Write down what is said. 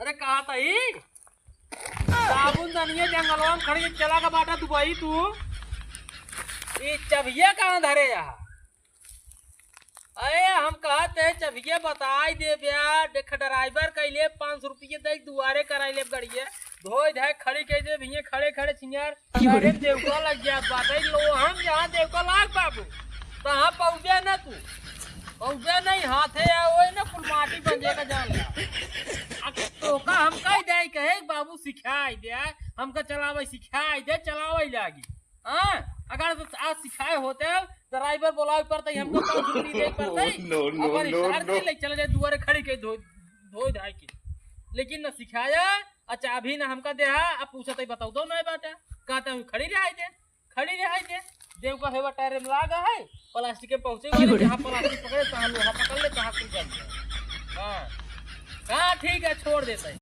अरे कहा था ही साबुन दनिये जंगलवा में खड़ी चला का बाटा दुबई तू ये चबिया कहाँ धरे यहाँ। अरे हम कहते चबिया बताई दे ब्या देख ड्राइवर कैले 500 रुपये दे दुआरे कराई ले गड़िए धोई धाय खड़ी कह दे भैया खड़े खड़े चिंगार अरे देवका लग गया बात लो हम जहाँ देवका लाग बाबू तहाँ पहुँचे ना तू पहुँचे नहीं हाथे वो ना कुल माटी बन जाएगा जान तो का हम कह दे कहे बाबू सिखाई दे हमका चलावे सिखाई दे चलावे लागी हाँ अगर आज सिखाए होते ड्राइवर बोलावे पड़ता हमको 500 रुपये दे पड़ता अपन इशार से ले चले जाए दुआरे खड़ी के धोई धाई के लेकिन न सिखाया अच्छा अभी ना हमका दे अब पूछते बताओ दो नहीं बाटा कहते हैं खड़ी रहाई दे देव का हेवा टायर में लागा है प्लास्टिक के पहुंचे जहाँ प्लास्टिक पकड़े तहाँ लोहा पकड़ ले तहाँ कुछ हाँ ठीक है छोड़ देता है।